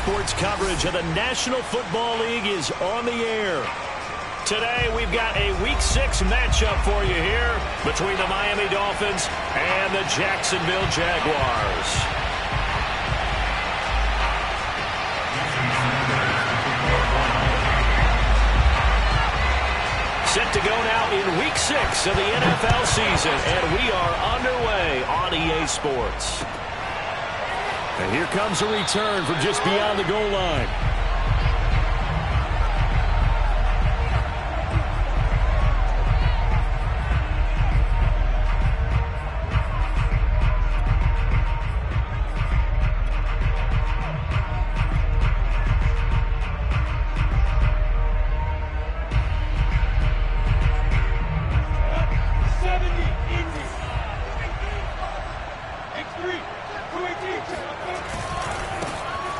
Sports coverage of the National Football League is on the air. Today, we've got a Week 6 matchup for you here between the Miami Dolphins and the Jacksonville Jaguars. Set to go now in Week 6 of the NFL season, and we are underway on EA Sports. And here comes a return from just beyond the goal line.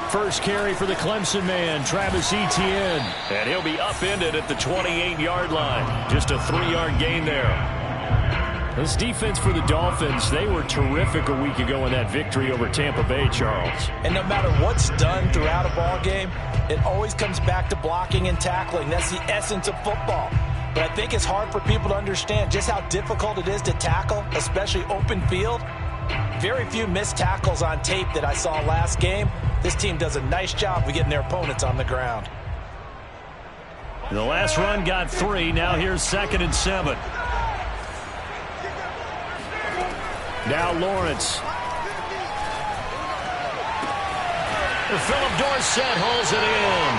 First carry for the Clemson man, Travis Etienne. And he'll be upended at the 28-yard line. Just a 3-yard gain there. This defense for the Dolphins, they were terrific a week ago in that victory over Tampa Bay, Charles. And no matter what's done throughout a ball game, it always comes back to blocking and tackling. That's the essence of football. But I think it's hard for people to understand just how difficult it is to tackle, especially open field. Very few missed tackles on tape that I saw last game. This team does a nice job of getting their opponents on the ground. The last run got 3. Now here's 2nd and 7. Now Lawrence. Philip Dorsett holds it in.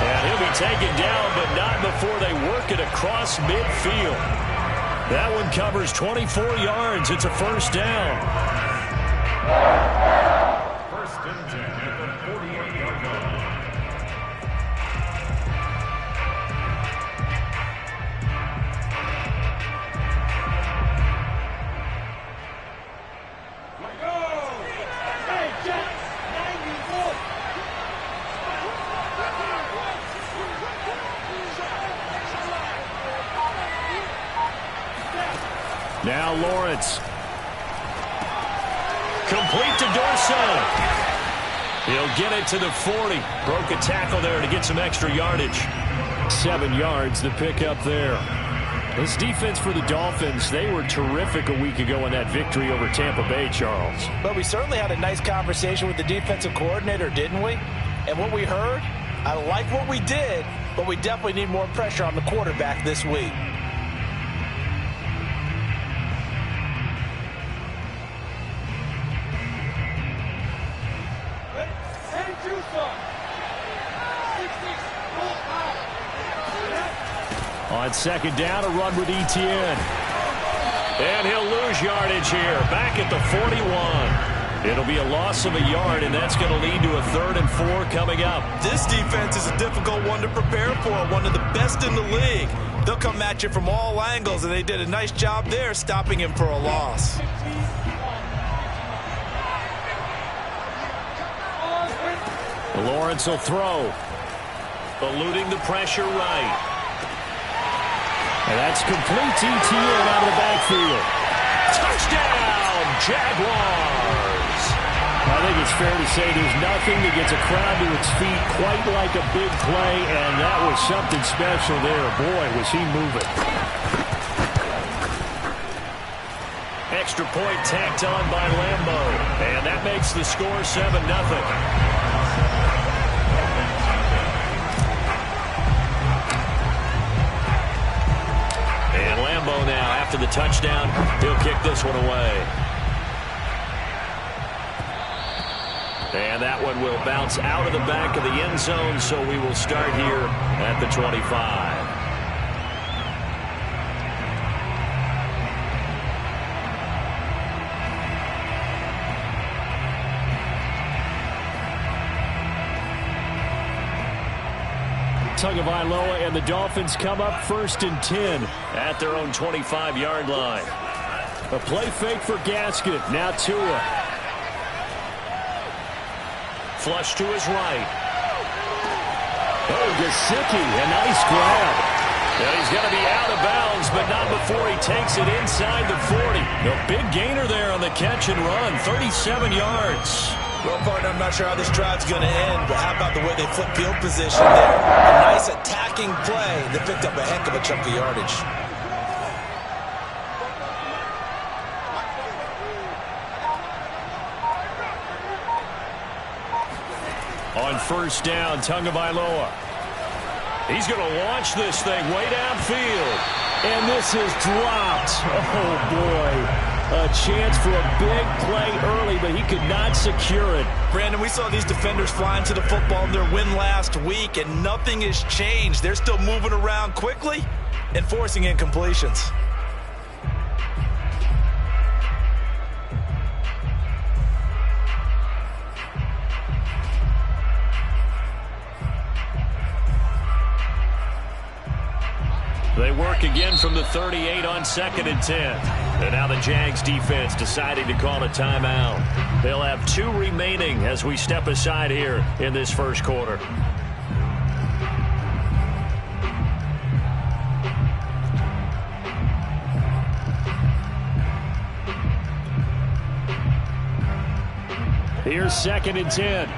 And he'll be taken down, but not before they work it across midfield. That one covers 24 yards. It's a first down. First and 10 at the 48-yard line. Now Lawrence. Complete to Dorsett. He'll get it to the 40. Broke a tackle there to get some extra yardage. 7 yards, the pickup there. This defense for the Dolphins, they were terrific a week ago in that victory over Tampa Bay, Charles. But we certainly had a nice conversation with the defensive coordinator, didn't we? And what we heard, I like what we did, but we definitely need more pressure on the quarterback this week. On 2nd down, a run with Etienne. And he'll lose yardage here, back at the 41. It'll be a loss of a yard, and that's going to lead to a 3rd and 4 coming up. This defense is a difficult one to prepare for, one of the best in the league. They'll come at you from all angles, and they did a nice job there stopping him for a loss. Lawrence will throw. Eluding the pressure right. And that's complete to Etienne out of the backfield. Touchdown, Jaguars! I think it's fair to say there's nothing that gets a crowd to its feet quite like a big play, and that was something special there. Boy, was he moving. Extra point tacked on by Lambo, and that makes the score 7-0. Now, after the touchdown, he'll kick this one away. And that one will bounce out of the back of the end zone, so we will start here at the 25. Tagovailoa and the Dolphins come up 1st and 10 at their own 25-yard line. A play fake for Gaskin. Now Tua. Flush to his right. Oh, Gesicki, a nice grab. Yeah, he's going to be out of bounds, but not before he takes it inside the 40. A big gainer there on the catch and run, 37 yards. Well, partner, I'm not sure how this drive's going to end, but how about the way they flip field position there? A nice attacking play that picked up a heck of a chunk of yardage. On first down, Tagovailoa. He's going to launch this thing way downfield. And this is dropped. Oh, boy. A chance for a big play early, but he could not secure it. Brandon, we saw these defenders flying to the football in their win last week, and nothing has changed. They're still moving around quickly and forcing incompletions. They work again from the 38 on 2nd and 10. And now the Jags defense deciding to call a timeout. They'll have 2 remaining as we step aside here in this first quarter. Here's 2nd and 10.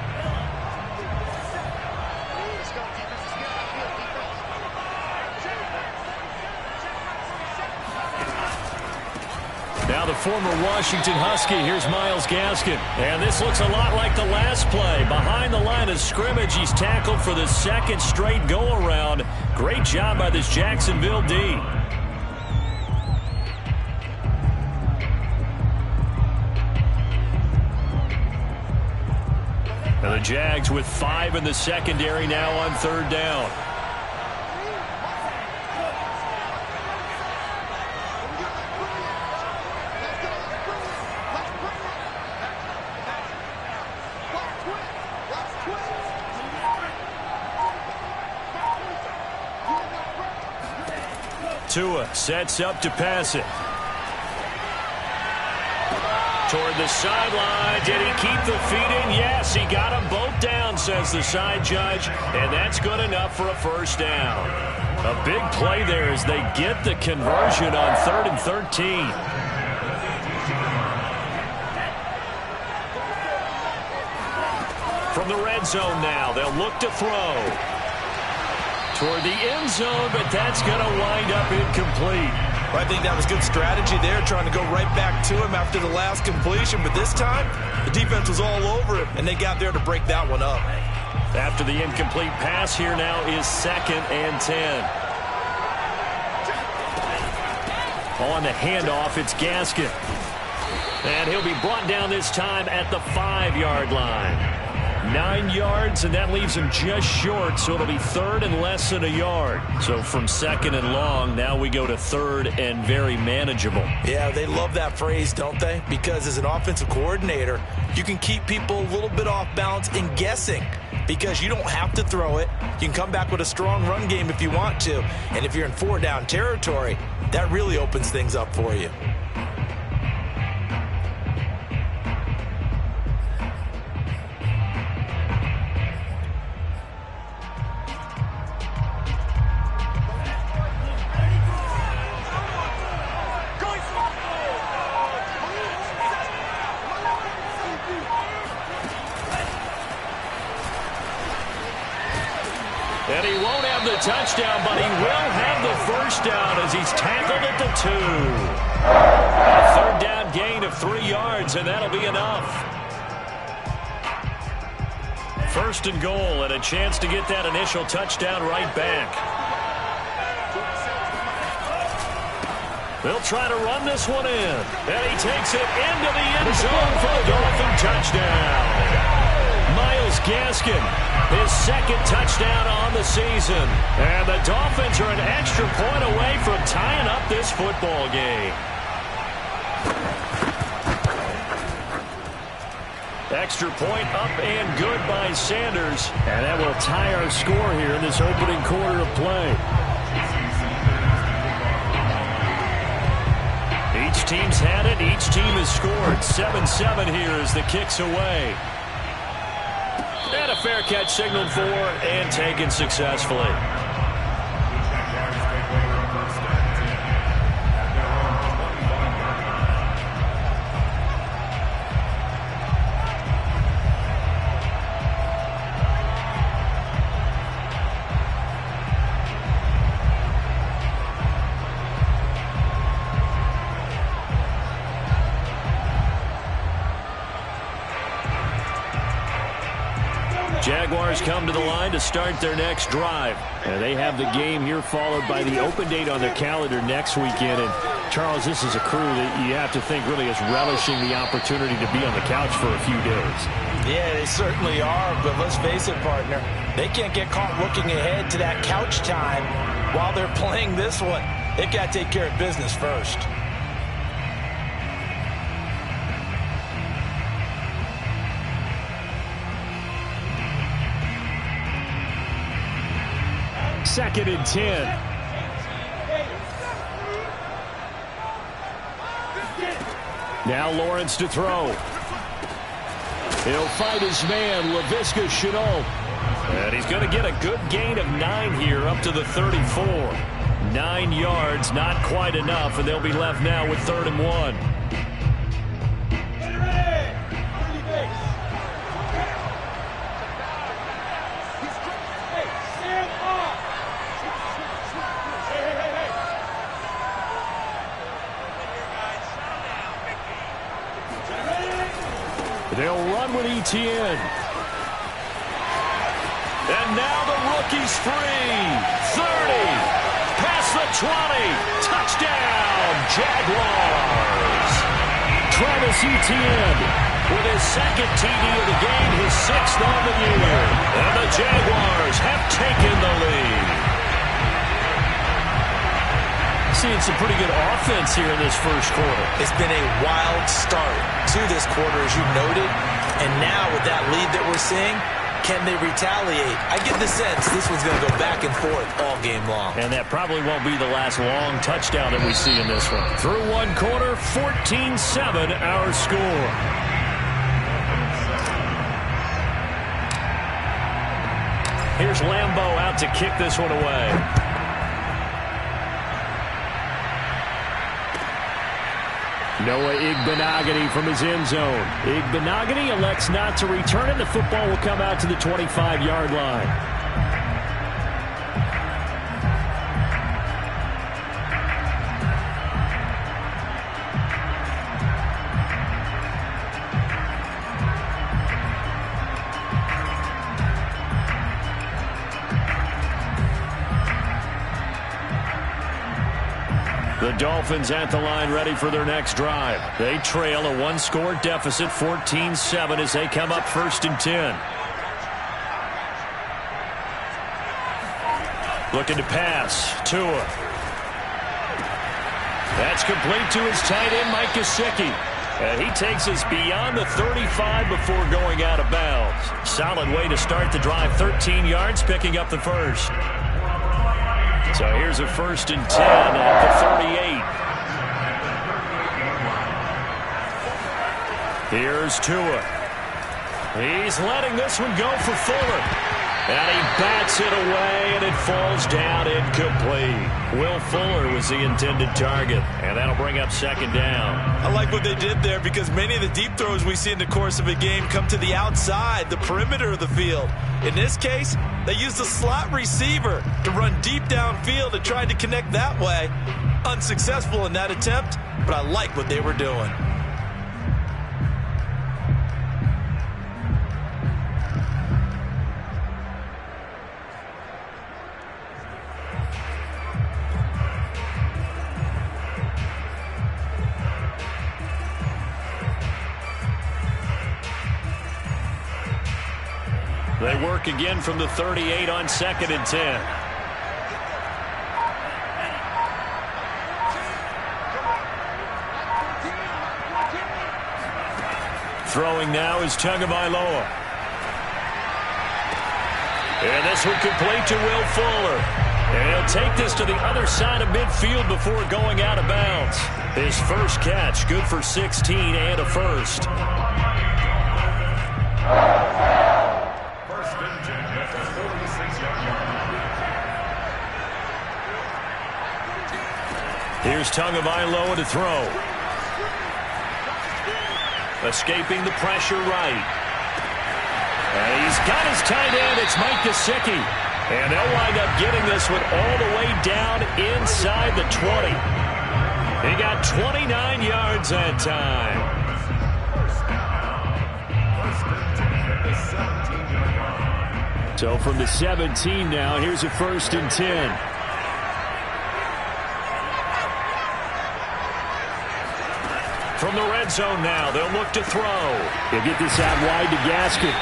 Now the former Washington Husky, here's Myles Gaskin. And this looks a lot like the last play. Behind the line of scrimmage, he's tackled for the 2nd straight go-around. Great job by this Jacksonville D. And the Jags with 5 in the secondary now on 3rd down. Tua sets up to pass it. Toward the sideline. Did he keep the feet in? Yes, he got them both down, says the side judge. And that's good enough for a first down. A big play there as they get the conversion on 3rd and 13. From the red zone now, they'll look to throw. Toward the end zone, but that's going to wind up incomplete. Well, I think that was good strategy there, trying to go right back to him after the last completion. But this time, the defense was all over it, and they got there to break that one up. After the incomplete pass, here now is 2nd and 10. On the handoff, it's Gaskin. And he'll be brought down this time at the 5-yard line. 9 yards, and that leaves him just short, so it'll be 3rd and less than a yard. So from 2nd and long, now we go to 3rd and very manageable. Yeah, they love that phrase, don't they? Because as an offensive coordinator, you can keep people a little bit off balance and guessing because you don't have to throw it. You can come back with a strong run game if you want to. And if you're in 4-down territory, that really opens things up for you. And he won't have the touchdown, but he will have the first down as he's tackled at the 2. A 3rd down gain of 3 yards, and that'll be enough. 1st and goal, and a chance to get that initial touchdown right back. They'll try to run this one in. And he takes it into the end zone for the Dolphin touchdown. Myles Gaskin, his 2nd touchdown on the season. And the Dolphins are an extra point away from tying up this football game. Extra point up and good by Sanders. And that will tie our score here in this opening quarter of play. Each team's had it. Each team has scored. 7-7 here as the kick's away. And a fair catch signaled for and taken successfully. Jaguars come to the line to start their next drive. And they have the game here followed by the open date on their calendar next weekend. And, Charles, this is a crew that you have to think really is relishing the opportunity to be on the couch for a few days. Yeah, they certainly are, but let's face it, partner. They can't get caught looking ahead to that couch time while they're playing this one. They've got to take care of business first. Second and 10. Now Lawrence to throw. He'll fight his man, Laviska Shenault. And he's going to get a good gain of 9 here up to the 34. 9 yards, not quite enough, and they'll be left now with 3rd and 1. They'll run with Etienne. And now the rookie's free. 30. Past the 20. Touchdown, Jaguars. Travis Etienne with his 2nd TD of the game, his 6th on the year. And the Jaguars have taken the lead. Seeing some pretty good offense here in this first quarter. It's been a wild start to this quarter, as you noted. And now with that lead that we're seeing, can they retaliate? I get the sense this one's going to go back and forth all game long. And that probably won't be the last long touchdown that we see in this one. Through one quarter, 14-7 our score. Here's Lambeau out to kick this one away. Noah Igbenogany from his end zone. Igbenogany elects not to return it. The football will come out to the 25-yard line. The Dolphins at the line ready for their next drive. They trail a 1-score deficit, 14-7 as they come up 1st and 10. Looking to pass. Tua. That's complete to his tight end, Mike Gesicki. And he takes us beyond the 35 before going out of bounds. Solid way to start the drive. 13 yards, picking up the first. So here's a 1st and 10 at the 38. Here's Tua. He's letting this one go for Fuller. And he bats it away, and it falls down incomplete. Will Fuller was the intended target, and that'll bring up 2nd down. I like what they did there because many of the deep throws we see in the course of a game come to the outside, the perimeter of the field. In this case, they used a slot receiver to run deep downfield and tried to connect that way. Unsuccessful in that attempt, but I like what they were doing. They work again from the 38 on 2nd and 10. Throwing now is Tagovailoa. And this will complete to Will Fuller. And he'll take this to the other side of midfield before going out of bounds. His first catch, good for 16 and a first. Here's Tagovailoa to throw. Escaping the pressure right. And he's got his tight end. It's Mike Gesicki. And they'll wind up getting this one all the way down inside the 20. He got 29 yards that time. So from the 17 now, here's a 1st and 10. From the red zone now, they'll look to throw. He'll get this out wide to Gaskin.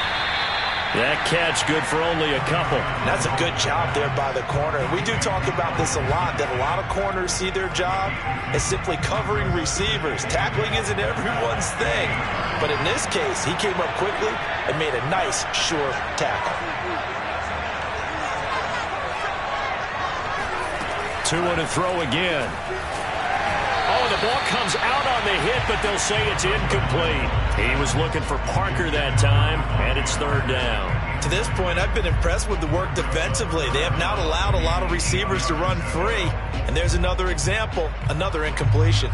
That catch good for only a couple. That's a good job there by the corner. We do talk about this a lot, that a lot of corners see their job as simply covering receivers. Tackling isn't everyone's thing. But in this case, he came up quickly and made a nice, sure tackle. 2 to throw again. Oh, the ball comes out on the hit, but they'll say it's incomplete. He was looking for Parker that time, and it's 3rd down. To this point, I've been impressed with the work defensively. They have not allowed a lot of receivers to run free. And there's another example, another incompletion.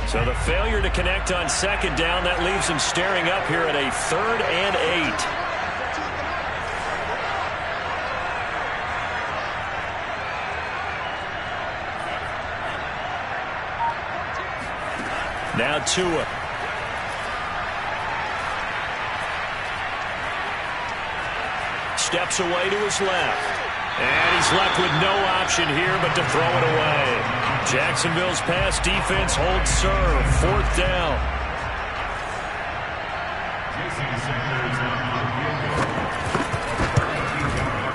So the failure to connect on 2nd down, that leaves him staring up here at a 3rd and 8. Now Tua. Steps away to his left. And he's left with no option here but to throw it away. Jacksonville's pass defense holds serve. 4th down.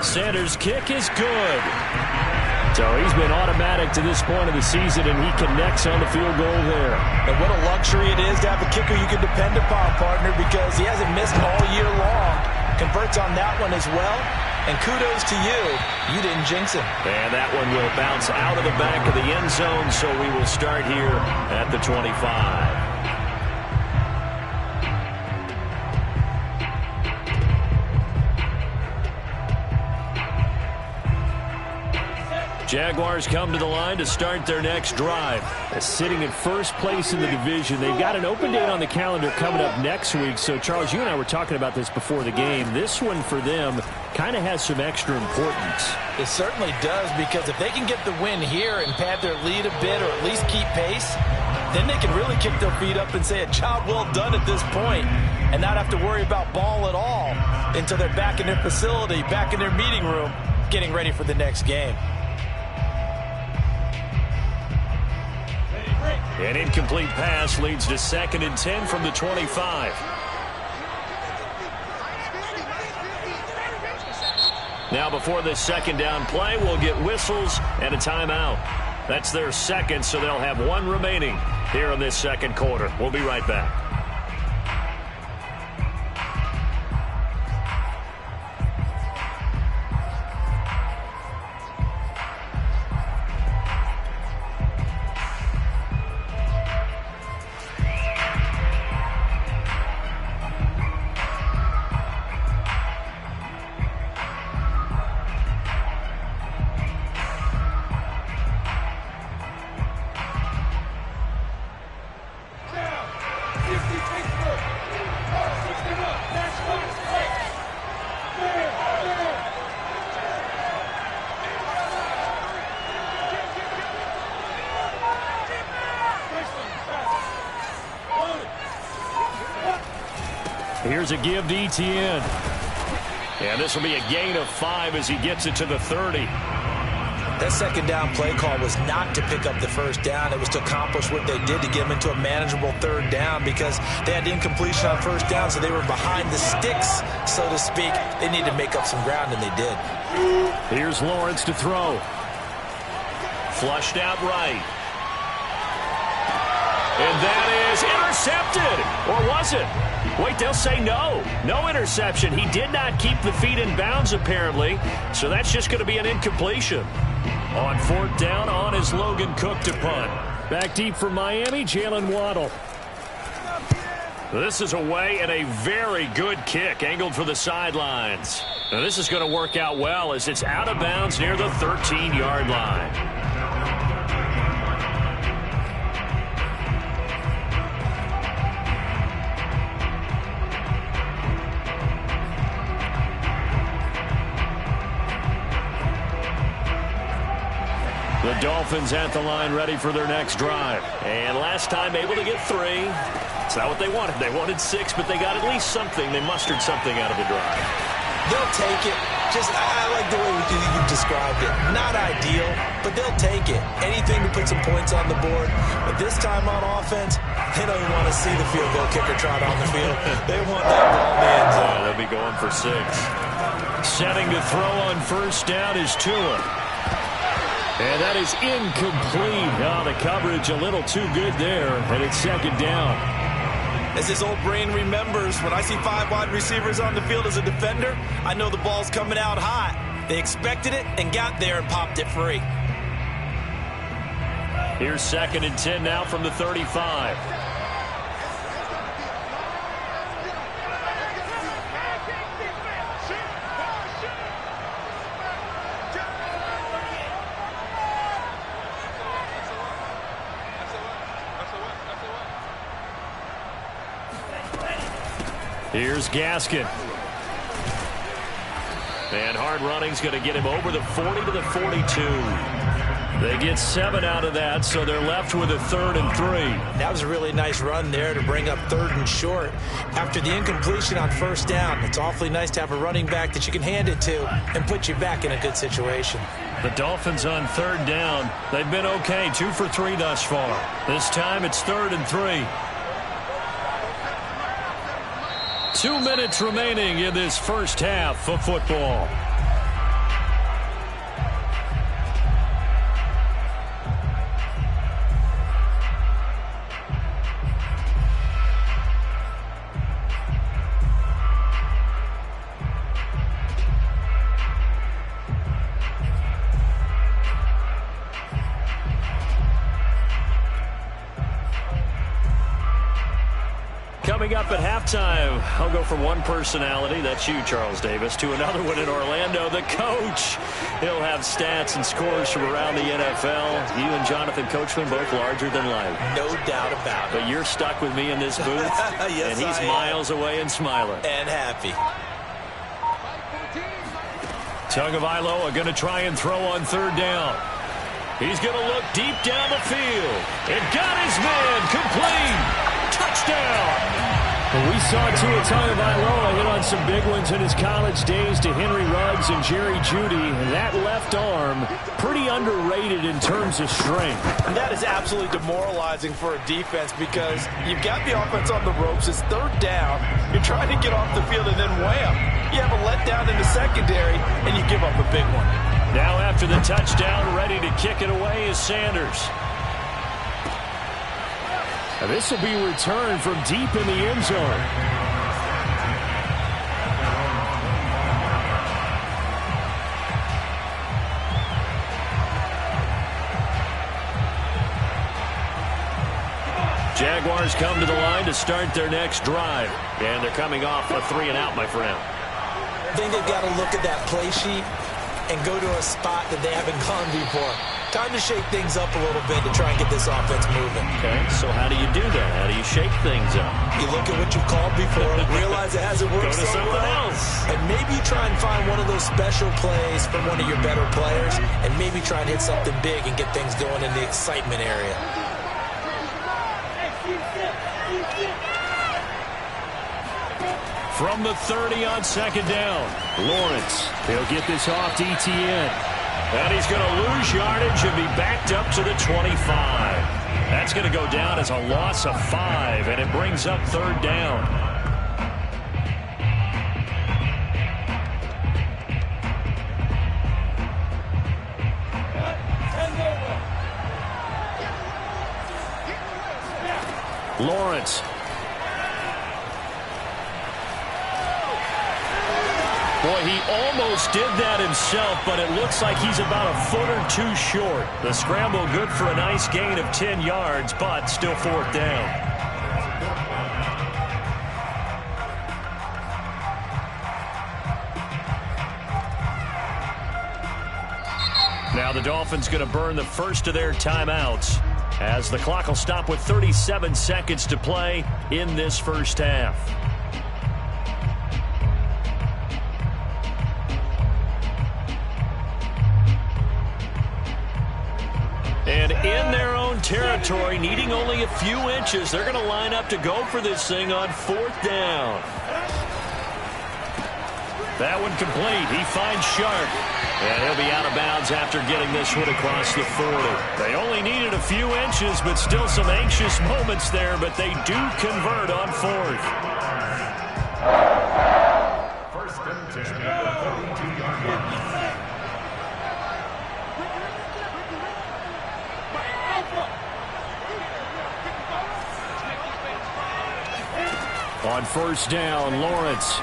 Sanders' kick is good. So he's been automatic to this point of the season, and he connects on the field goal there. And what a luxury it is to have a kicker you can depend upon, partner, because he hasn't missed all year long. Converts on that one as well. And kudos to you. You didn't jinx him. And that one will bounce out of the back of the end zone, so we will start here at the 25. Jaguars come to the line to start their next drive. Sitting in 1st place in the division. They've got an open date on the calendar coming up next week. So, Charles, you and I were talking about this before the game. This one for them kind of has some extra importance. It certainly does, because if they can get the win here and pad their lead a bit or at least keep pace, then they can really kick their feet up and say a job well done at this point and not have to worry about ball at all until they're back in their facility, back in their meeting room, getting ready for the next game. An incomplete pass leads to 2nd and 10 from the 25. Now before this 2nd down play, we'll get whistles and a timeout. That's their 2nd, so they'll have 1 remaining here in this 2nd quarter. We'll be right back. Here's a give to Etienne. And this will be a gain of 5 as he gets it to the 30. That 2nd down play call was not to pick up the 1st down. It was to accomplish what they did to get them into a manageable 3rd down, because they had incompletion on 1st down, so they were behind the sticks, so to speak. They needed to make up some ground, and they did. Here's Lawrence to throw. Flushed out right. And that is intercepted. Or was it? Wait, they'll say no. No interception. He did not keep the feet in bounds, apparently. So that's just going to be an incompletion. On 4th down, on is Logan Cook to punt. Back deep for Miami, Jalen Waddle. This is away and a very good kick, angled for the sidelines. Now this is going to work out well as it's out of bounds near the 13-yard line. The Dolphins at the line ready for their next drive. And last time able to get 3. It's not what they wanted. They wanted 6, but they got at least something. They mustered something out of the drive. They'll take it. I like the way you described it. Not ideal, but they'll take it. Anything to put some points on the board. But this time on offense, they don't even want to see the field goal kicker trot on the field. They want that ball in the end zone. They'll be going for 6. Setting to throw on first down is Tua. And that is incomplete. Oh, the coverage a little too good there, and it's second down. As his old brain remembers, when I see 5 wide receivers on the field as a defender, I know the ball's coming out hot. They expected it and got there and popped it free. Here's 2nd and 10 now from the 35. Here's Gaskin. And hard running's going to get him over the 40 to the 42. They get 7 out of that, so they're left with a 3rd and 3. That was a really nice run there to bring up 3rd and short. After the incompletion on first down, it's awfully nice to have a running back that you can hand it to and put you back in a good situation. The Dolphins on 3rd down. They've been okay, 2 for 3 thus far. This time it's 3rd and 3. 2 minutes remaining in this first half of football. Coming up at halftime, I'll go from one personality, that's you, Charles Davis, to another one in Orlando, the coach. He'll have stats and scores from around the NFL. You and Jonathan Coachman both larger than life. No doubt about it. But you're stuck with me in this booth, yes, and he's miles away and smiling. And happy. Tagovailoa going to try and throw on 3rd down. He's going to look deep down the field. And got his man complete. Touchdown! We saw Tua Tagovailoa hit on some big ones in his college days to Henry Ruggs and Jerry Jeudy. That left arm, pretty underrated in terms of strength. And that is absolutely demoralizing for a defense because you've got the offense on the ropes. It's 3rd down. You're trying to get off the field and then wham. You have a letdown in the secondary and you give up a big one. Now after the touchdown, ready to kick it away is Sanders. Now this will be returned from deep in the end zone. Jaguars come to the line to start their next drive. And they're coming off a 3-and-out, my friend. I think they've got to look at that play sheet and go to a spot that they haven't gone before. Time to shake things up a little bit to try and get this offense moving. Okay, so how do you do that? How do you shake things up? You look at what you've called before, realize it hasn't worked Go to so something well, else. and maybe try and find one of those special plays from one of your better players, and maybe try and hit something big and get things going in the excitement area. From the 30 on 2nd down, Lawrence. He'll get this off to Etienne. And he's going to lose yardage and be backed up to the 25. That's going to go down as a loss of 5, and it brings up 3rd down. Lawrence. Boy, he almost did that himself, but it looks like he's about a foot or 2 short. The scramble good for a nice gain of 10 yards, but still 4th down. Now the Dolphins going to burn the first of their timeouts as the clock will stop with 37 seconds to play in this first half. in their own territory, needing only a few inches. They're going to line up to go for this thing on 4th down. That one complete. He finds Sharp. And he'll be out of bounds after getting this one across the 40. They only needed a few inches, but still some anxious moments there, but they do convert on 4th. First and 10 at the 32-yard line. On 1st down, Lawrence.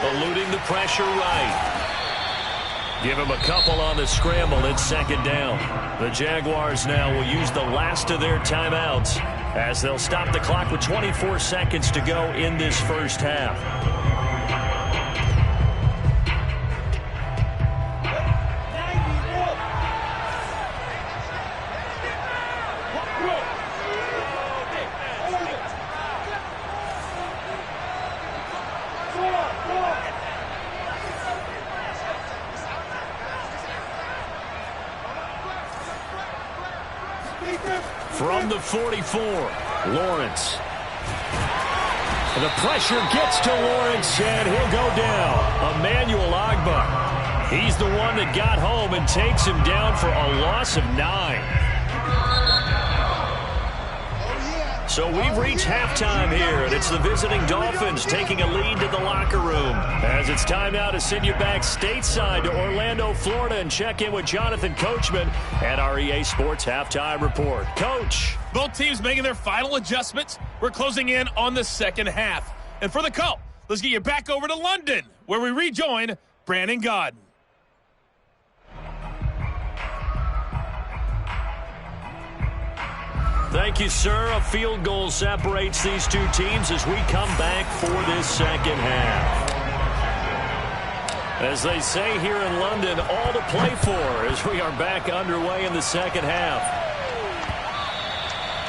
Eluding the pressure right. Give him a couple on the scramble. It's 2nd down. The Jaguars now will use the last of their timeouts as they'll stop the clock with 24 seconds to go in this first half. From the 44, Lawrence. The pressure gets to Lawrence, and he'll go down. Emmanuel Ogbah. He's the one that got home and takes him down for a loss of 9. So we've reached halftime here, and it's the visiting Dolphins taking a lead to the locker room. As it's time now to send you back stateside to Orlando, Florida, and check in with Jonathan Coachman at our EA Sports Halftime Report. Coach. Both teams making their final adjustments. We're closing in on the second half. And for the call, let's get you back over to London, where we rejoin Brandon Gaudin. Thank you, sir. A field goal separates these two teams as we come back for this second half. As they say here in London, all to play for as we are back underway in the second half.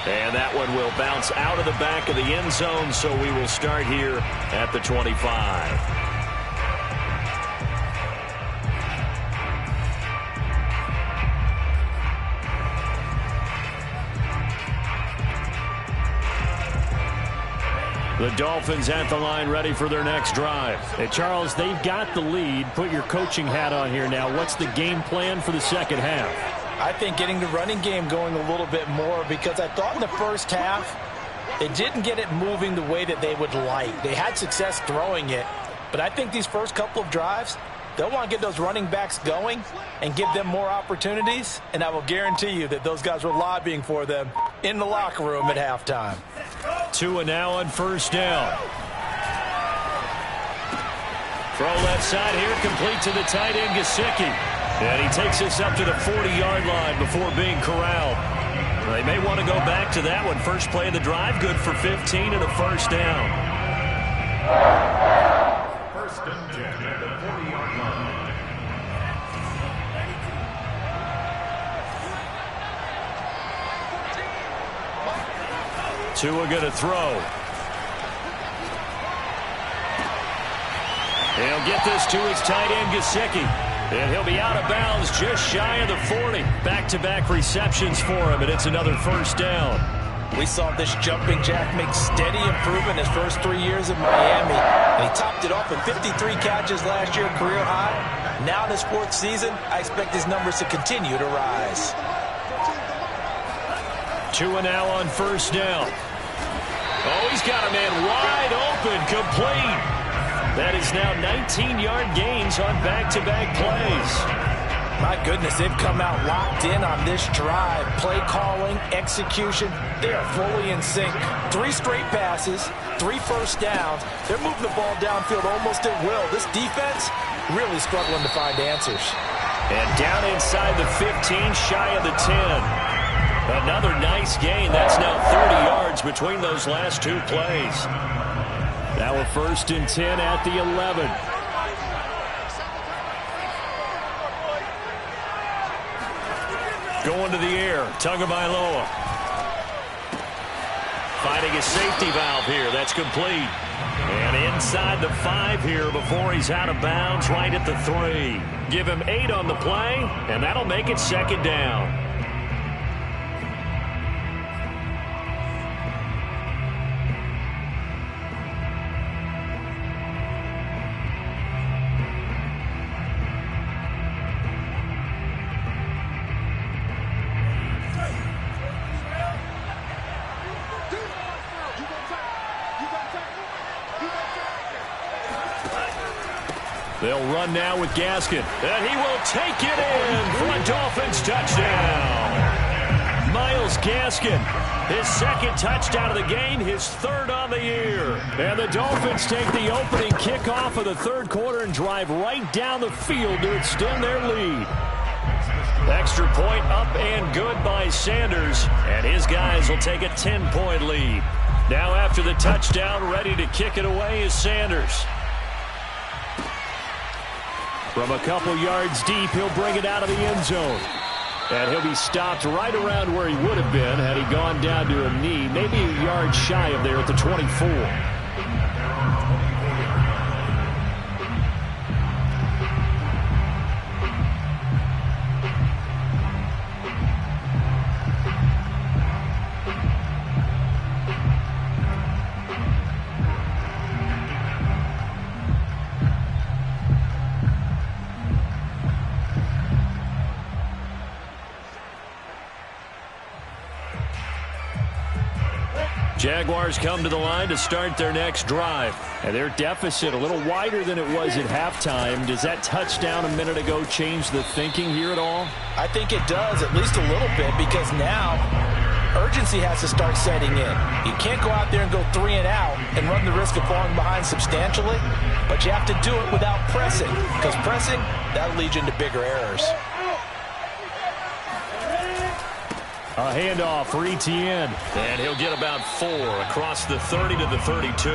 And that one will bounce out of the back of the end zone, so we will start here at the 25. The Dolphins at the line ready for their next drive. Hey, Charles, they've got the lead. Put your coaching hat on here now. What's the game plan for the second half? I think getting the running game going a little bit more, because I thought in the first half they didn't get it moving the way that they would like. They had success throwing it, but I think these first couple of drives, they'll want to get those running backs going and give them more opportunities, and I will guarantee you that those guys were lobbying for them in the locker room at halftime. Tua now on 1st down. Throw left side here, complete to the tight end, Gesicki. And he takes us up to the 40-yard line before being corralled. They may want to go back to that one. First play of the drive, good for 15 and a 1st down. 1st and 10 at the 40-yard line. Tua going to throw. He'll get this to his tight end, Gesicki. And he'll be out of bounds just shy of the 40. Back-to-back receptions for him, and it's another 1st down. We saw this jumping jack make steady improvement his first 3 years in Miami. And he topped it off with 53 catches last year, career high. Now in his 4th season, I expect his numbers to continue to rise. Tua now on 1st down. Oh, he's got a man wide open, complete. That is now 19-yard gains on back-to-back plays. My goodness, they've come out locked in on this drive. Play calling, execution, they are fully in sync. 3 straight passes, 3 first downs. They're moving the ball downfield almost at will. This defense really struggling to find answers. And down inside the 15, shy of the 10. Another nice gain. That's now 30 yards between those last 2 plays. Now a 1st and 10 at the 11. Going to the air, Tagovailoa. Finding a safety valve here. That's complete. And inside the 5 here before he's out of bounds right at the 3. Give him 8 on the play, and that'll make it 2nd down. They'll run now with Gaskin, and he will take it in for a Dolphins touchdown. Myles Gaskin, his 2nd touchdown of the game, his 3rd on the year. And the Dolphins take the opening kickoff of the 3rd quarter and drive right down the field to extend their lead. Extra point up and good by Sanders, and his guys will take a 10-point lead. Now after the touchdown, ready to kick it away is Sanders. From a couple yards deep, he'll bring it out of the end zone. And he'll be stopped right around where he would have been had he gone down to a knee, maybe a yard shy of there at the 24. Jaguars come to the line to start their next drive. And their deficit a little wider than it was at halftime. Does that touchdown a minute ago change the thinking here at all? I think it does, at least a little bit, because now urgency has to start setting in. You can't go out there and go 3 and out and run the risk of falling behind substantially, but you have to do it without pressing, because pressing, that'll lead you into bigger errors. A handoff for Etienne. And he'll get about 4 across the 30 to the 32.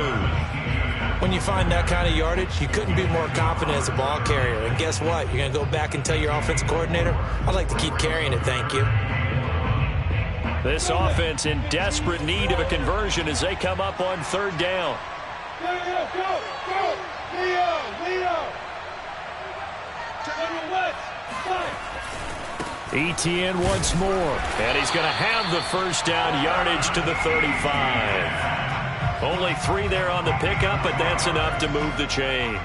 When you find that kind of yardage, you couldn't be more confident as a ball carrier. And guess what? You're going to go back and tell your offensive coordinator, I'd like to keep carrying it, thank you. This offense in desperate need of a conversion as they come up on 3rd down. Etienne once more, and he's going to have the 1st down, yardage to the 35. Only 3 there on the pickup, but that's enough to move the chains.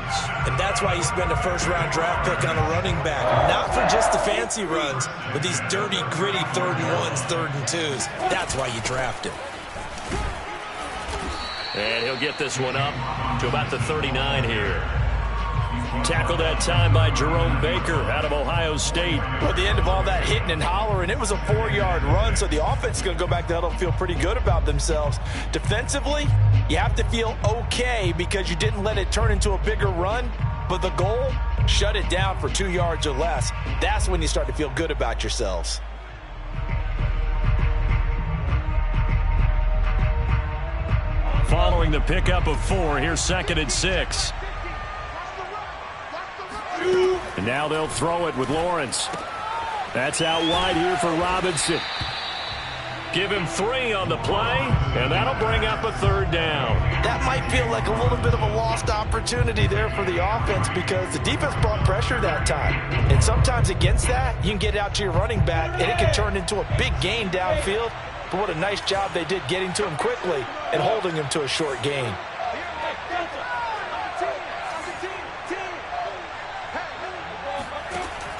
And that's why you spend a 1st-round draft pick on a running back. Not for just the fancy runs, but these dirty, gritty 3rd and 1s, 3rd and 2s. That's why you draft him. And he'll get this one up to about the 39 here. Tackled that time by Jerome Baker out of Ohio State. Well, at the end of all that hitting and hollering, it was a 4-yard run, so the offense is going to go back to huddle and feel pretty good about themselves. Defensively, you have to feel okay because you didn't let it turn into a bigger run, but the goal, shut it down for 2 yards or less. That's when you start to feel good about yourselves. Following the pickup of 4, here's 2nd and 6. And now they'll throw it with Lawrence. That's out wide here for Robinson. Give him 3 on the play, and that'll bring up a 3rd down. That might feel like a little bit of a lost opportunity there for the offense because the defense brought pressure that time. And sometimes against that, you can get out to your running back, and it can turn into a big gain downfield. But what a nice job they did getting to him quickly and holding him to a short gain.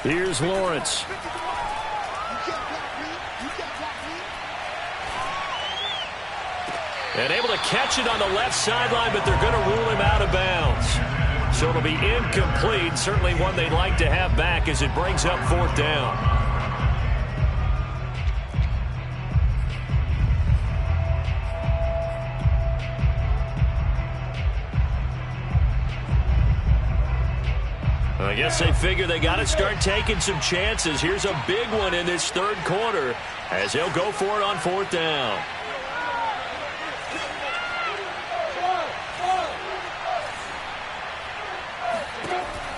Here's Lawrence. And able to catch it on the left sideline, but they're going to rule him out of bounds. So it'll be incomplete. Certainly one they'd like to have back as it brings up 4th down. I guess they figure they got to start taking some chances. Here's a big one in this 3rd quarter as they'll go for it on 4th down.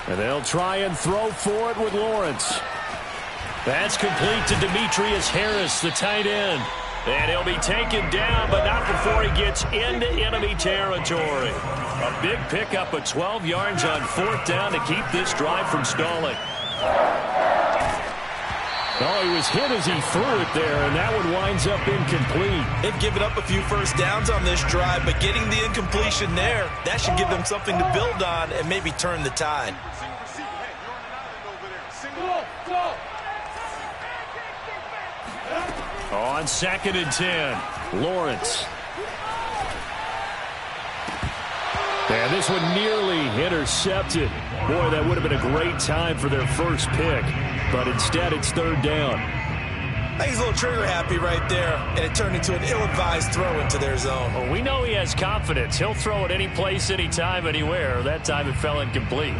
And they'll try and throw for it with Lawrence. That's complete to Demetrius Harris, the tight end. And he'll be taken down, but not before he gets into enemy territory. A big pickup of 12 yards on 4th down to keep this drive from stalling. Oh, he was hit as he threw it there, and that one winds up incomplete. They've given up a few first downs on this drive, but getting the incompletion there, that should give them something to build on and maybe turn the tide. On 2nd and 10, Lawrence. And this one nearly intercepted. Boy, that would have been a great time for their first pick. But instead, it's 3rd down. I think he's a little trigger happy right there, and it turned into an ill-advised throw into their zone. Well, we know he has confidence. He'll throw it any place, anytime, anywhere. That time it fell incomplete.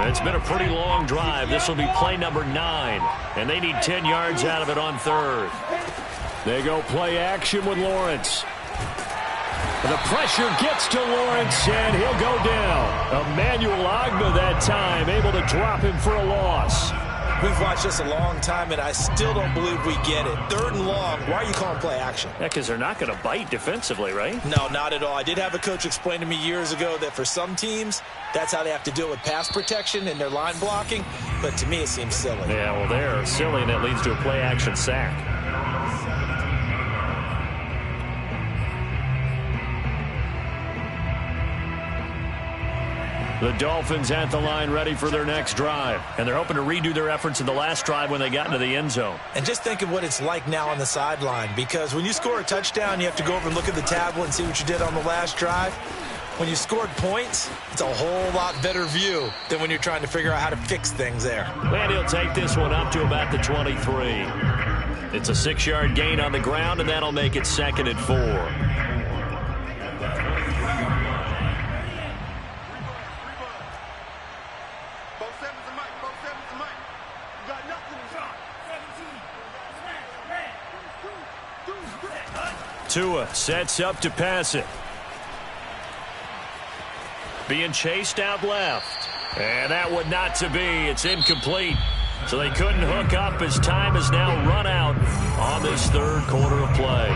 It's been a pretty long drive. This will be play number 9, and they need 10 yards out of it on 3rd. They go play action with Lawrence. The pressure gets to Lawrence, and he'll go down. Emmanuel Agba that time, able to drop him for a loss. We've watched this a long time, and I still don't believe we get it. 3rd and long, why are you calling play action? Yeah, because they're not going to bite defensively, right? No, not at all. I did have a coach explain to me years ago that for some teams, that's how they have to deal with pass protection and their line blocking. But to me, it seems silly. Yeah, well, they're silly, and that leads to a play action sack. The Dolphins at the line ready for their next drive. And they're hoping to redo their efforts in the last drive when they got into the end zone. And just think of what it's like now on the sideline, because when you score a touchdown, you have to go over and look at the tablet and see what you did on the last drive. When you scored points, it's a whole lot better view than when you're trying to figure out how to fix things there. And he'll take this one up to about the 23. It's a 6-yard gain on the ground, and that'll make it 2nd and 4. Tua sets up to pass it. Being chased out left. And that one not to be. It's incomplete. So they couldn't hook up as time is now run out on this 3rd quarter of play.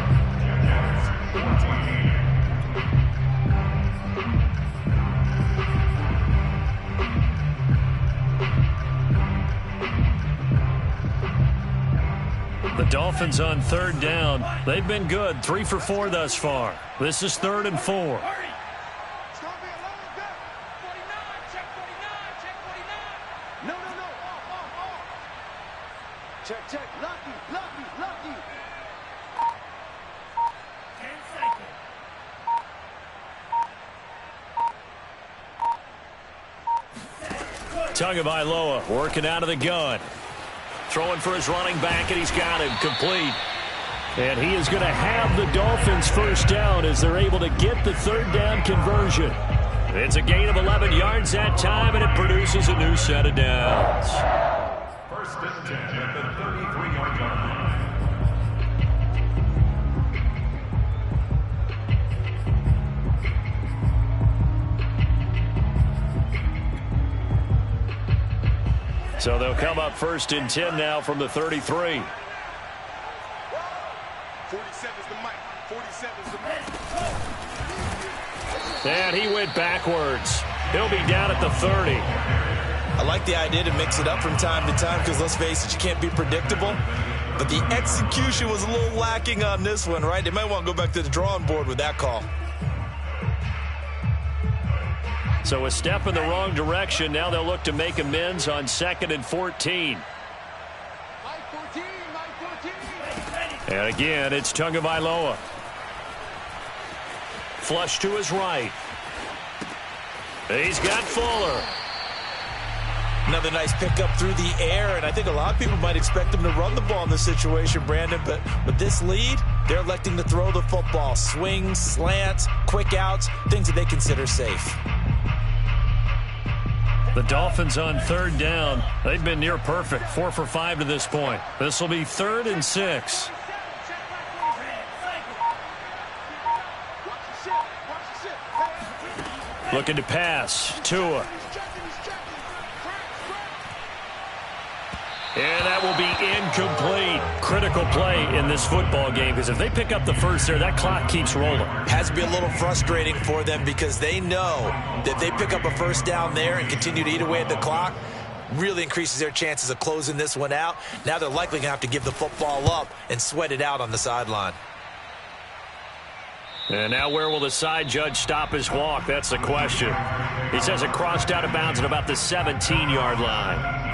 The Dolphins on 3rd down. They've been good. 3 for 4 thus far. This is 3rd and 4. Check. Lucky. 10 seconds. Tagovailoa working out of the gun. Throwing for his running back, and he's got him complete. And he is going to have the Dolphins first down as they're able to get the 3rd down conversion. It's a gain of 11 yards that time, and it produces a new set of downs. 1st and 10 at the 33-yard line. So they'll come up 1st and 10 now from the 33. 47's the mic. 47's the mic. And he went backwards. He'll be down at the 30. I like the idea to mix it up from time to time because, let's face it, you can't be predictable. But the execution was a little lacking on this one, right? They might want to go back to the drawing board with that call. So a step in the wrong direction. Now they'll look to make amends on 2nd and 14. And again, it's Tagovailoa. Flush to his right. He's got Fuller. Another nice pickup through the air, and I think a lot of people might expect them to run the ball in this situation, Brandon, but with this lead, they're electing to throw the football. Swings, slants, quick outs, things that they consider safe. The Dolphins on third down. They've been near perfect, 4 for 5 to this point. This will be 3rd and 6. Looking to pass. Tua. And that will be incomplete. Critical play in this football game, because if they pick up the first there, that clock keeps rolling. Has to be a little frustrating for them because they know that they pick up a first down there and continue to eat away at the clock, really increases their chances of closing this one out. Now they're likely going to have to give the football up and sweat it out on the sideline. And now where will the side judge stop his walk? That's the question. He says it crossed out of bounds at about the 17-yard line.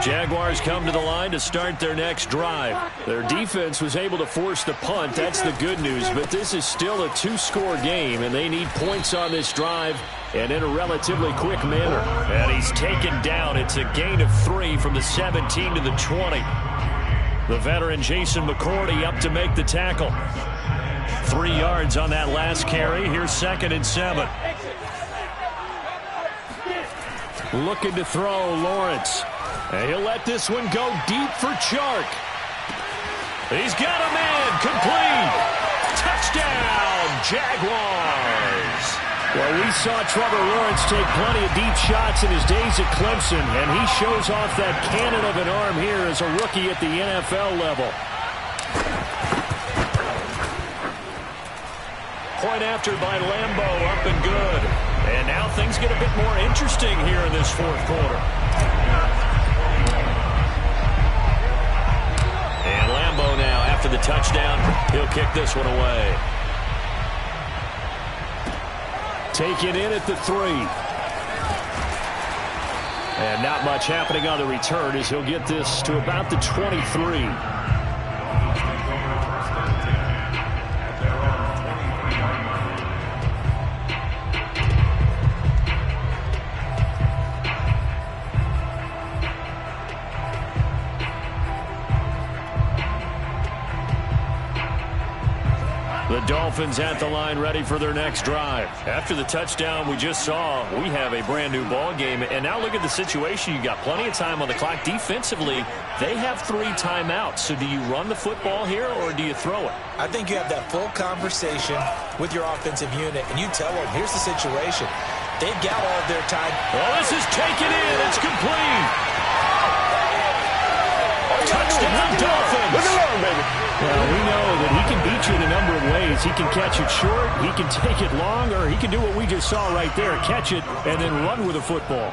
Jaguars come to the line to start their next drive. Their defense was able to force the punt. That's the good news. But this is still a 2-score game, and they need points on this drive and in a relatively quick manner. And he's taken down. It's a gain of 3 from the 17 to the 20. The veteran Jason McCourty up to make the tackle. 3 yards on that last carry. Here's 2nd and 7. Looking to throw, Lawrence. And he'll let this one go deep for Chark. He's got a man. Complete. Touchdown, Jaguars. Well, we saw Trevor Lawrence take plenty of deep shots in his days at Clemson, and he shows off that cannon of an arm here as a rookie at the NFL level. Point after by Lambo, up and good. And now things get a bit more interesting here in this 4th quarter. And Lambo now, after the touchdown, he'll kick this one away. Taken in at the 3. And not much happening on the return as he'll get this to about the 23. The Dolphins at the line ready for their next drive. After the touchdown we just saw, we have a brand new ball game. And now look at the situation. You got plenty of time on the clock. Defensively, they have 3 timeouts. So do you run the football here or do you throw it? I think you have that full conversation with your offensive unit, and you tell them, here's the situation. They've got all of their time. Oh, this is taken in. It's complete. Touchdown, Dolphins. Look along, baby. Well, we know that he can beat you in a number of ways. He can catch it short, he can take it long, or he can do what we just saw right there, catch it and then run with the football.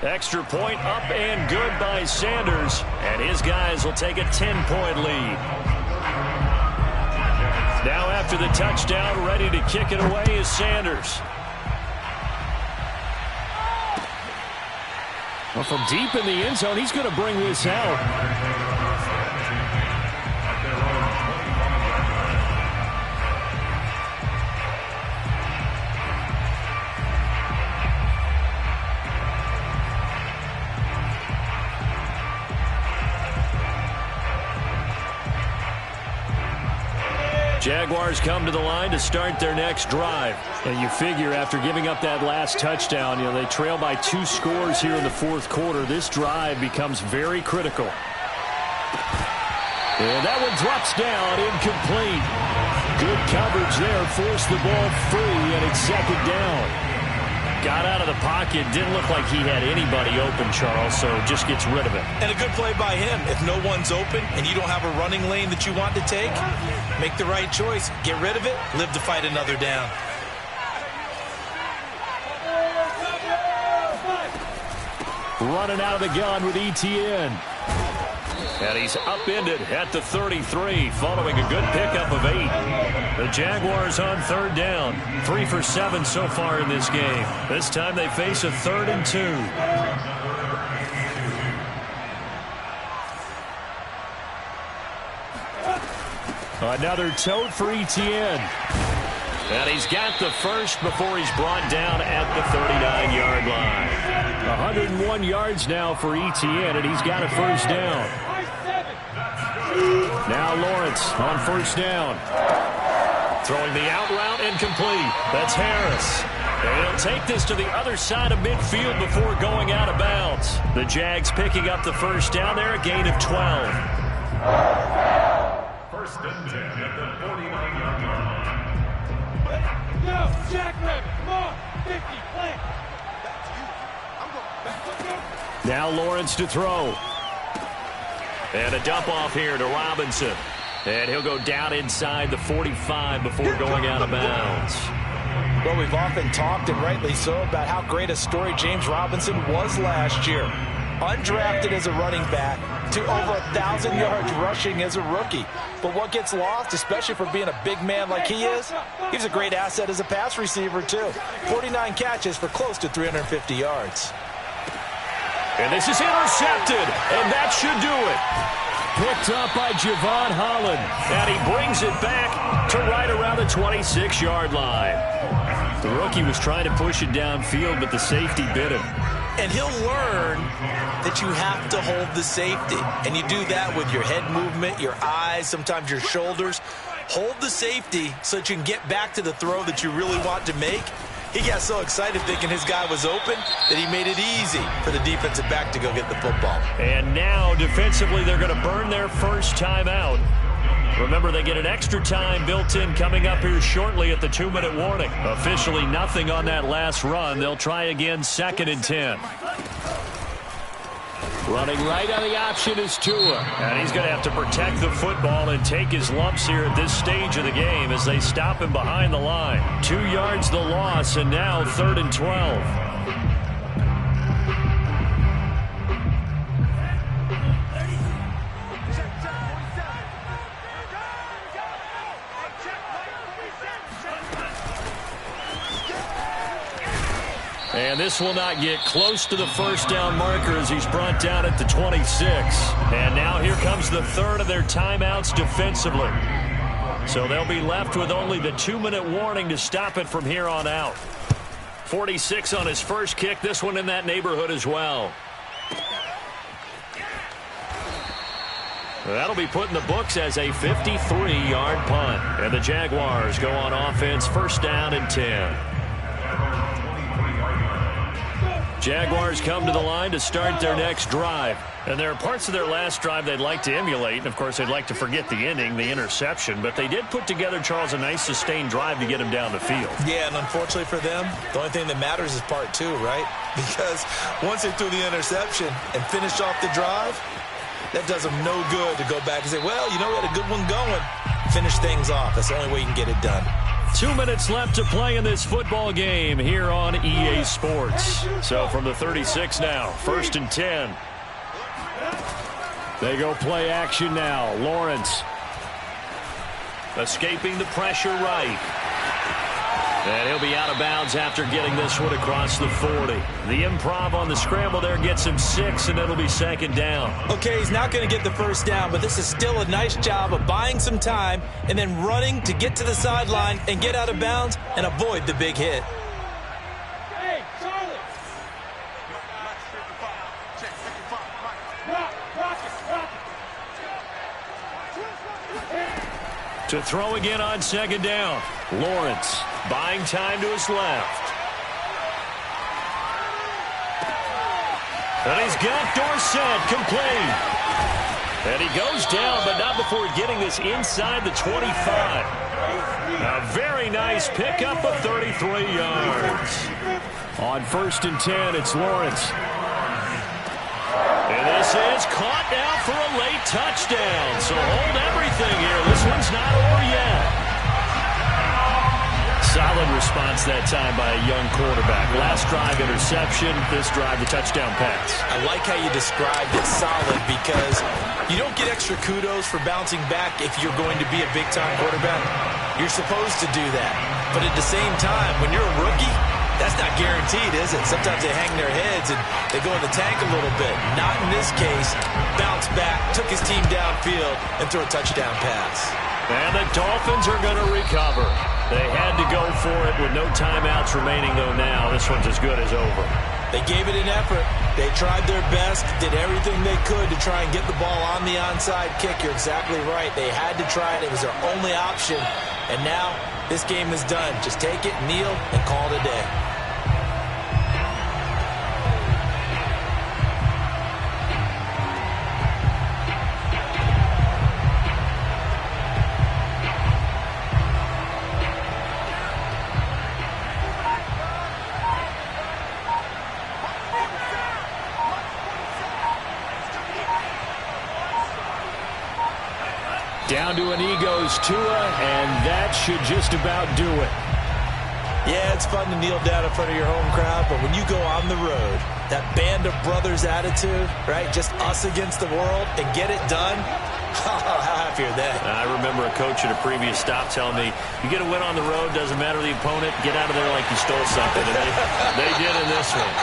Extra point up and good by Sanders, and his guys will take a 10-point lead. Now after the touchdown, ready to kick it away is Sanders. Well, from deep in the end zone, he's going to bring this out. Jaguars come to the line to start their next drive. And you figure after giving up that last touchdown, they trail by 2 scores here in the 4th quarter. This drive becomes very critical. And that one drops down, incomplete. Good coverage there, forced the ball free, and it's 2nd down. Got out of the pocket, didn't look like he had anybody open, Charles, so just gets rid of it. And a good play by him. If no one's open and you don't have a running lane that you want to take, make the right choice. Get rid of it, live to fight another down. Running out of the gun with ETN. And he's upended at the 33 following a good pickup of 8. The Jaguars on 3rd down. 3 for 7 so far in this game. This time they face a 3rd and 2. Another tote for ETN. And he's got the first before he's brought down at the 39-yard line. 101 yards now for ETN, and he's got a first down. Now Lawrence on first down. Throwing the out route incomplete. That's Harris. And he'll take this to the other side of midfield before going out of bounds. The Jags picking up the first down there, a gain of 12. First and 10 at the 49-yard line. Yo, Jackrabbit, come on. 50, play. Back to you. I'm going. Now Lawrence to throw. And a dump off here to Robinson. And he'll go down inside the 45 before going out of bounds. Well, we've often talked, and rightly so, about how great a story James Robinson was last year. Undrafted as a running back to over 1,000 yards rushing as a rookie. But what gets lost, especially for being a big man like he is, he's a great asset as a pass receiver, too. 49 catches for close to 350 yards. And this is intercepted, and that should do it. Picked up by Javon Holland. And he brings it back to right around the 26-yard line. The rookie was trying to push it downfield, but the safety bit him. And he'll learn that you have to hold the safety. And you do that with your head movement, your eyes, sometimes your shoulders. Hold the safety so that you can get back to the throw that you really want to make. He got so excited thinking his guy was open that he made it easy for the defensive back to go get the football. And now, defensively, they're going to burn their first timeout. Remember, they get an extra time built in coming up here shortly at the 2-minute warning. Officially nothing on that last run. They'll try again, 2nd and 10. Running right on the option is Tua. And he's going to have to protect the football and take his lumps here at this stage of the game as they stop him behind the line. 2 yards the loss, and now 3rd and 12. And this will not get close to the first down marker as he's brought down at the 26. And now here comes the 3rd of their timeouts defensively. So they'll be left with only the 2-minute warning to stop it from here on out. 46 on his first kick, this one in that neighborhood as well. That'll be put in the books as a 53-yard punt. And the Jaguars go on offense, first down and 10. Jaguars come to the line to start their next drive. And there are parts of their last drive they'd like to emulate. And, of course, they'd like to forget the ending, the interception. But they did put together, Charles, a nice sustained drive to get him down the field. Yeah, and unfortunately for them, the only thing that matters is part 2, right? Because once they threw the interception and finished off the drive, that does them no good to go back and say, well, you know, we had a good one going. Finish things off. That's the only way you can get it done. 2 minutes left to play in this football game here on EA Sports. So from the 36 now, 1st and 10. They go play action now. Lawrence. Escaping the pressure right. And he'll be out of bounds after getting this one across the 40. The improv on the scramble there gets him 6, and it'll be 2nd down. Okay, he's not going to get the first down, but this is still a nice job of buying some time and then running to get to the sideline and get out of bounds and avoid the big hit. Hey, Charlie. To throw again on 2nd down. Lawrence buying time to his left. And he's got Dorsett complete. And he goes down, but not before getting this inside the 25. A very nice pickup of 33 yards. On 1st and 10, it's Lawrence. And this is caught now for a late touchdown. So hold everything here. This one's not over yet. Solid response that time by a young quarterback. Last drive, interception. This drive, the touchdown pass. I like how you described it solid because you don't get extra kudos for bouncing back if you're going to be a big-time quarterback. You're supposed to do that. But at the same time, when you're a rookie, that's not guaranteed, is it? Sometimes they hang their heads and they go in the tank a little bit. Not in this case. Bounce back, took his team downfield, and threw a touchdown pass. And the Dolphins are going to recover. They had to go for it with no timeouts remaining, though, now. This one's as good as over. They gave it an effort. They tried their best, did everything they could to try and get the ball on the onside kick. You're exactly right. They had to try it. It was their only option. And now this game is done. Just take it, kneel, and call it a day. Down to a knee goes Tua, and that should just about do it. Yeah, it's fun to kneel down in front of your home crowd, but when you go on the road, that band of brothers attitude, right, just us against the world, and get it done, how happy are they? I remember a coach at a previous stop telling me, you get a win on the road, doesn't matter the opponent, get out of there like you stole something. And they did in this one.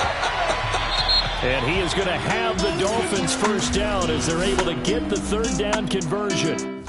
And he is going to have the Dolphins first down as they're able to get the third down conversion.